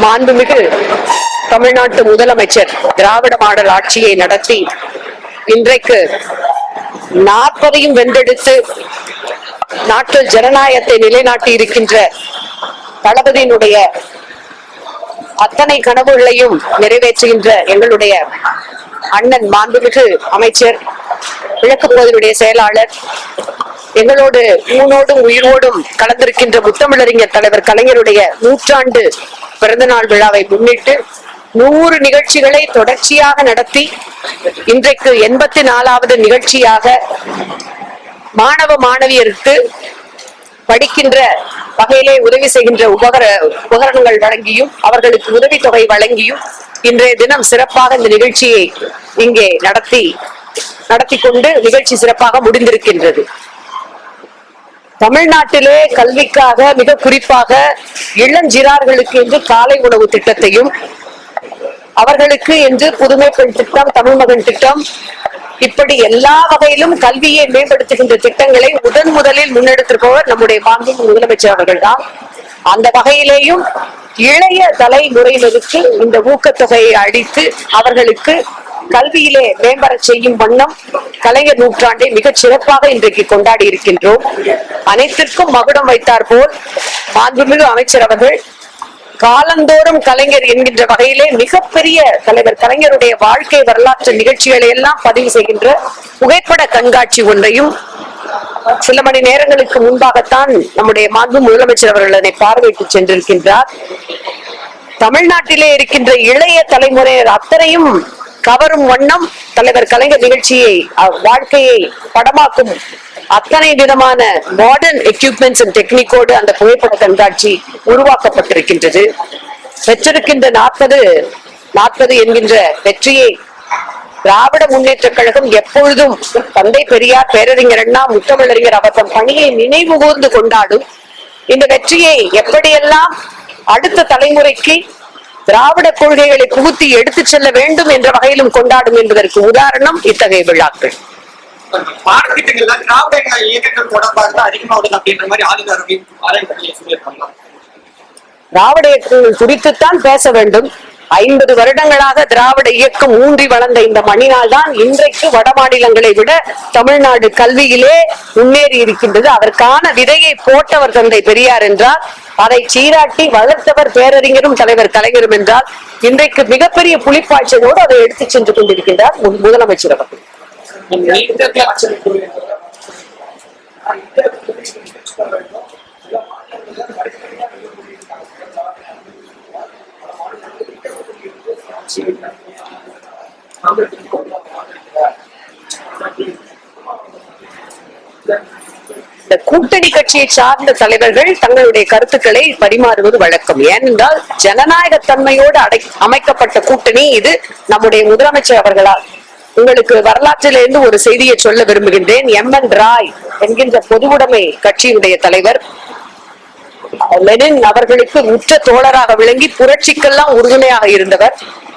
மாண்புமிகு தமிழ்நாட்டு முதலமைச்சர் திராவிட மாடல் ஆட்சியை நடத்தி இன்றைக்கு 40ஐயும் வென்றெடுத்து நாட்டில் ஜனநாயகத்தை நிலைநாட்டி இருக்கின்ற தளபதியினுடைய அத்தனை கனவுகளையும் நிறைவேற்றுகின்ற எங்களுடைய அண்ணன் மாண்புமிகு அமைச்சர், கிழக்கு பகுதியினுடைய செயலாளர், எங்களோடு ஊனோடும் உயிரோடும் கலந்திருக்கின்ற முத்தமிழறிஞர் தலைவர் கலைஞருடைய 100ஆண்டு பிறந்தநாள் விழாவை முன்னிட்டு 100 நிகழ்ச்சிகளை தொடர்ச்சியாக நடத்தி இன்றைக்கு 84வது நிகழ்ச்சியாக மாணவ மாணவியருக்கு படிக்கின்ற வகையிலே உதவி செய்கின்ற உபகரணங்கள் வழங்கியும் அவர்களுக்கு உதவித்தொகை வழங்கியும் இன்றைய தினம் சிறப்பாக இந்த நிகழ்ச்சியை இங்கே நடத்தி கொண்டு நிகழ்ச்சி சிறப்பாக முடிந்திருக்கின்றது. தமிழ்நாட்டிலே கல்விக்காக மிக குறிப்பாக இளஞ்சிறார்களுக்கு என்று காலை உணவு திட்டத்தையும், அவர்களுக்கு என்று புதுமை பெண் திட்டம், தமிழ் மகன் திட்டம், இப்படி எல்லா வகையிலும் கல்வியை மேம்படுத்துகின்ற திட்டங்களை முதலில் முன்னெடுத்திருப்பவர் நம்முடைய மாண்புமிகு முதலமைச்சர் அவர்கள் தான். அந்த வகையிலேயும் இளைய தலைமுறையினருக்கு இந்த ஊக்கத்தொகையை அளித்து அவர்களுக்கு கல்வியிலே மேம்பட செய்யும் வண்ணம் கலைஞர் 100ஆண்டை மிகச் சிறப்பாக இன்றைக்கு கொண்டாடி இருக்கின்றோம். அனைத்திற்கும் மகுடம் வைத்தார் போல் மாண்புமிகு அமைச்சர் அவர்கள் காலந்தோறும் கலைஞர் என்கின்ற வகையிலே மிகப்பெரிய தலைவர் கலைஞருடைய வாழ்க்கை வரலாற்று நிகழ்ச்சிகளை எல்லாம் பதிவு செய்கின்ற புகைப்பட கண்காட்சி ஒன்றையும் சில மணி நேரங்களுக்கு முன்பாகத்தான் நம்முடைய மாண்பு முதலமைச்சர் அவர்கள் அதை பார்வையிட்டு சென்றிருக்கின்றார். தமிழ்நாட்டிலே இருக்கின்ற இளைய தலைமுறையினர் அத்தனையும் கவரும் வண்ணம் தலைவர் கலைஞர் நிகழ்ச்சியை, வாழ்க்கையை படமாக்கும் அத்தனை விதமான மாடர்ன் எக்யூப்மெண்ட்ஸ் அண்ட் டெக்னிக்கோடு அந்த புகைப்பட கண்காட்சி உருவாக்கப்பட்டிருக்கின்றது. பெற்றிருக்கின்ற 40 என்கின்ற வெற்றியை திராவிட முன்னேற்ற கழகம் எப்பொழுதும் தந்தை பெரியார், பேரறிஞர் அண்ணா, முத்தமிழறிஞர் அவர்கள் பணியை நினைவு கூர்ந்து கொண்டாடும். இந்த வெற்றியை எப்படியெல்லாம் அடுத்த தலைமுறைக்கு திராவிட கொள்கைகளை புகுத்தி எடுத்து செல்ல வேண்டும் என்ற வகையிலும் கொண்டாடும் என்பதற்கு உதாரணம் இத்தகைய விழாக்கள். பாடத்திட்டங்கள்ல திராவிட இயக்கங்கள் தொடர்பாக அதிகமாக அப்படின்ற மாதிரி ஆளுநர் திராவிட இயக்கங்கள் குறித்துத்தான் பேச வேண்டும். 50 வருடங்களாக திராவிட இயக்கம் ஊன்றி வளர்ந்த இந்த மண்ணினால் தான் இன்றைக்கு வட மாநிலங்களை விட தமிழ்நாடு கல்வியிலே முன்னேறி இருக்கின்றது. அதற்கான விதையை போட்டவர் தந்தை பெரியார் என்றால், அதை சீராட்டி வளர்த்தவர் பேரறிஞரும் தலைவர் கலைஞரும் என்றால், இன்றைக்கு மிகப்பெரிய புலிப்பாய்ச்சலோடு அதை எடுத்து சென்று கொண்டிருக்கின்றார் முதலமைச்சர் அவர்கள். இந்த கூட்டணி கட்சியை சார்ந்த தலைவர்கள் தங்களுடைய கருத்துக்களை பரிமாறுவது வழக்கம். ஏனென்றால் ஜனநாயக தன்மையோடு அமைக்கப்பட்ட கூட்டணி இது நம்முடைய முதலமைச்சர் அவர்களால். உங்களுக்கு வரலாற்றிலிருந்து ஒரு செய்தியை சொல்ல விரும்புகின்றேன். MN ராய் என்கின்ற பொதுவுடைமை கட்சியினுடைய தலைவர் லெனின் அவர்களுக்கு உற்ற தோழராக விளங்கி புரட்சிக்கெல்லாம் உறுதுணையாக இருந்தவர்.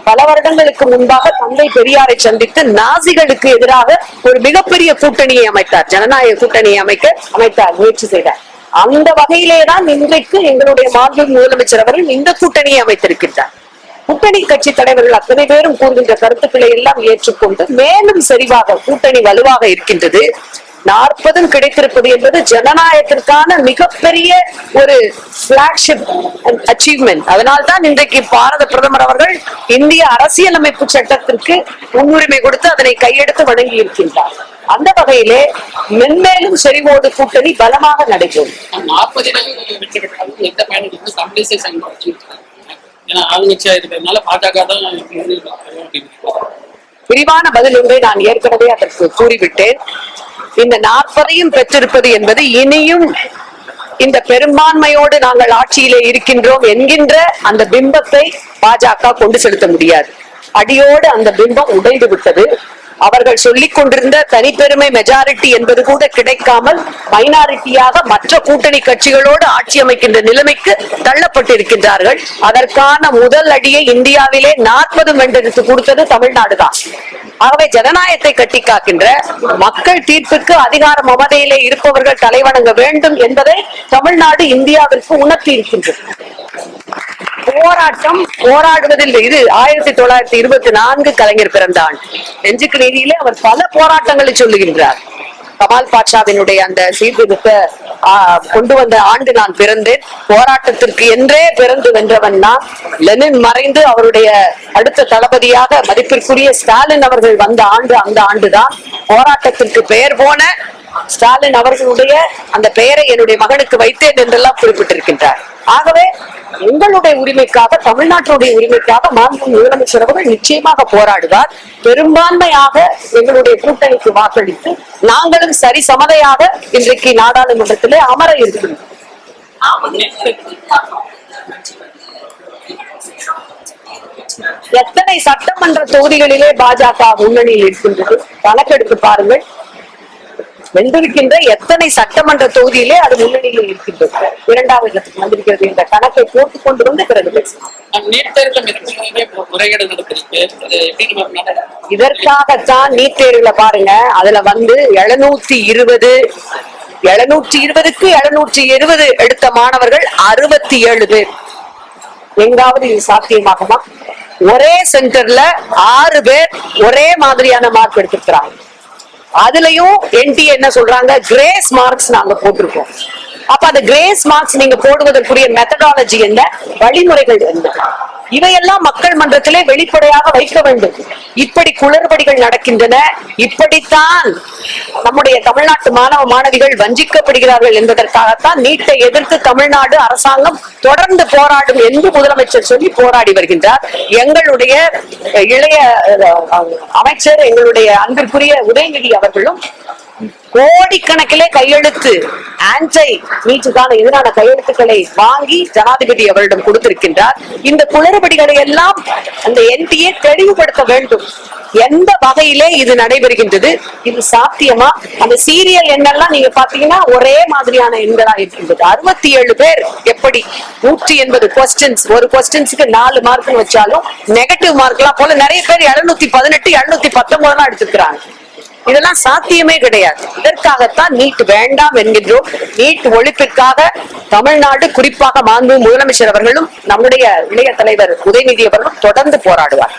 பல வருடங்களுக்கு முன்பாக தந்தை பெரியாரை சந்தித்து நாசிகளுக்கு எதிராக ஒரு மிகப்பெரிய கூட்டணியை அமைத்தார், ஜனநாயக கூட்டணியை அமைத்தார், முயற்சி செய்தார். அந்த வகையிலேதான் இன்றைக்கு எங்களுடைய மாண்பு முதலமைச்சர் அவர்கள் இந்த கூட்டணியை அமைத்திருக்கின்றார். கூட்டணி கட்சி தலைவர்கள் அத்தனை பேரும் கூறுகின்ற கருத்துக்களை எல்லாம் ஏற்றுக்கொண்டு மேலும் செறிவாக கூட்டணி வலுவாக இருக்கின்றது. 40 கிடைத்திருப்பது என்பது ஜனநாயகத்திற்கான மிகப்பெரிய ஒரு பிளாக்ஷிப் அச்சீவ்மெண்ட். அதனால்தான் இன்றைக்கு பாரத பிரதமர் அவர்கள் இந்திய அரசியலமைப்பு சட்டத்திற்கு முன்னுரிமை கொடுத்து அதனை கையெடுத்து வழங்கி இருக்கின்றார். அந்த வகையிலே மென்மேலும் செறிவோடு கூட்டணி பலமாக நடைபெறும். விரிவான பதில் ஒன்றை நான் ஏற்கனவே அதற்கு கூறிவிட்டேன். இந்த 40ஐயும் பெற்றிருப்பது என்பது இனியும் இந்த பெரும்பான்மையோடு நாங்கள் ஆட்சியிலே இருக்கின்றோம் என்கின்ற அந்த பிம்பத்தை பாஜக கொண்டு செலுத்த முடியாது. அடியோடு அந்த பிம்பம் உடைந்து விட்டது. அவர்கள் சொல்லிக் கொண்டிருந்த தனிப்பெருமை மெஜாரிட்டி என்பது கூட கிடைக்காமல் மைனாரிட்டியாக மற்ற கூட்டணி கட்சிகளோடு ஆட்சி அமைக்கின்ற நிலைமைக்கு தள்ளப்பட்டிருக்கின்றார்கள். அதற்கான முதல் அடியை இந்தியாவிலே 40 வென்றெடுத்து கொடுத்தது தமிழ்நாடுதான். ஆகவே ஜனநாயகத்தை கட்டி காக்கின்ற மக்கள் தீர்ப்புக்கு அதிகார மமதையிலே இருப்பவர்கள் தலைவணங்க வேண்டும் என்பதை தமிழ்நாடு இந்தியாவிற்கு உணர்த்தி இருக்கின்றது. போராடுவதில் இது 1924 கலைஞர் பிறந்த ஆண்டு. நெஞ்சுக்கு நீதியிலே அவர் பல போராட்டங்களை சொல்லுகின்றார். கமால் பாட்சாவினுடைய அந்த சீர்திருத்த கொண்டு வந்த ஆண்டு நான் பிறந்தேன், போராட்டத்திற்கு என்றே பிறந்து வென்றவன் நான். லெனின் மறைந்து அவருடைய அடுத்த தளபதியாக மதிப்பிற்குரிய ஸ்டாலின் அவர்கள் வந்த ஆண்டு அந்த ஆண்டுதான். போராட்டத்திற்கு பெயர் போன ஸ்டாலின் அவர்களுடைய அந்த பெயரை என்னுடைய மகனுக்கு வைத்தேன் என்றெல்லாம் குறிப்பிட்டிருக்கின்றார். ஆகவே எங்களுடைய உரிமைக்காக, தமிழ்நாட்டுடைய உரிமைக்காக மாண்பு முதலமைச்சர் அவர்கள் நிச்சயமாக போராடுவார். பெரும்பான்மையாக எங்களுடைய கூட்டணிக்கு வாக்களித்து நாங்களும் சரிசமதையாக இன்றைக்கு நாடாளுமன்றத்திலே அமர இருக்கிறோம். எத்தனை சட்டமன்ற தொகுதிகளிலே பாஜக முன்னணியில் இருக்கின்றது கணக்கெடுத்து பாருங்கள். வென்றிருக்கின்ற எத்தனை சட்டமன்ற தொகுதியிலே அது முன்னணியில் இருக்கின்றது, இரண்டாவது இடத்துக்கு வந்திருக்கிறது என்ற கணக்கை போட்டுக் கொண்டு வந்து பிறகு இதற்காகத்தான் நீட் தேர்வுல பாருங்க, அதுல வந்து 720க்கு 720 எடுத்த மாணவர்கள் 67 பேர். எங்காவது இது சாத்தியமாகுமா? ஒரே சென்டர்ல 6 பேர் ஒரே மாதிரியான மார்க் எடுத்திருக்கிறாங்க. அதுலயும் என்டி என்ன சொல்றாங்க, கிரேஸ் மார்க்ஸ் நாங்க போட்டிருக்கோம். அப்ப அந்த கிரேஸ் மார்க்ஸ் நீங்க போடுவதற்குரிய மெத்தடாலஜி என்ன, வழிமுறைகள் என்ன, இவையெல்லாம் மக்கள் மன்றத்திலே வெளிப்படையாக வைக்க வேண்டும். இப்படி குளறுபடிகள் நடக்கின்றன, இப்படித்தான் நம்முடைய தமிழ்நாட்டு மாணவ மாணவிகள் வஞ்சிக்கப்படுகிறார்கள் என்பதற்காகத்தான் நீட்டை எதிர்த்து தமிழ்நாடு அரசாங்கம் தொடர்ந்து போராடும் என்று முதலமைச்சர் சொல்லி போராடி வருகின்றார். எங்களுடைய இளைய அமைச்சர், எங்களுடைய அன்பிற்குரிய உதயநிதி அவர்களும் கோடிக்கணக்கிலே கையெழுத்து ஆன்டை நீட்டுக்கான எதிரான கையெழுத்துக்களை வாங்கி ஜனாதிபதி அவரிடம் கொடுத்திருக்கின்றார். இந்த குளறுபடிகளை எல்லாம் அந்த என்டிஏ தெளிவுபடுத்த வேண்டும். எந்த வகையிலே இது நடைபெறுகின்றது, இது சாத்தியமா? அந்த சீரியல் எண்ணெல்லாம் நீங்க பாத்தீங்கன்னா ஒரே மாதிரியான எண்களா இருக்கின்றது. 67 பேர் எப்படி 180 கொஸ்டின்ஸ், ஒரு கொஸ்டின்ஸுக்கு 4 மார்க் வச்சாலும் நெகட்டிவ் மார்க் எல்லாம் போல நிறைய பேர் 718 719 எல்லாம் எடுத்துக்கிறாங்க. இதெல்லாம் சாத்தியமே கிடையாது. இதற்காகத்தான் நீட் வேண்டாம் என்கின்றோம். நீட் ஒழிப்பிற்காக தமிழ்நாடு, குறிப்பாக மாண்பு முதலமைச்சர் அவர்களும் நம்முடைய இளைய தலைவர் உதயநிதி அவர்களும் தொடர்ந்து போராடுவார்.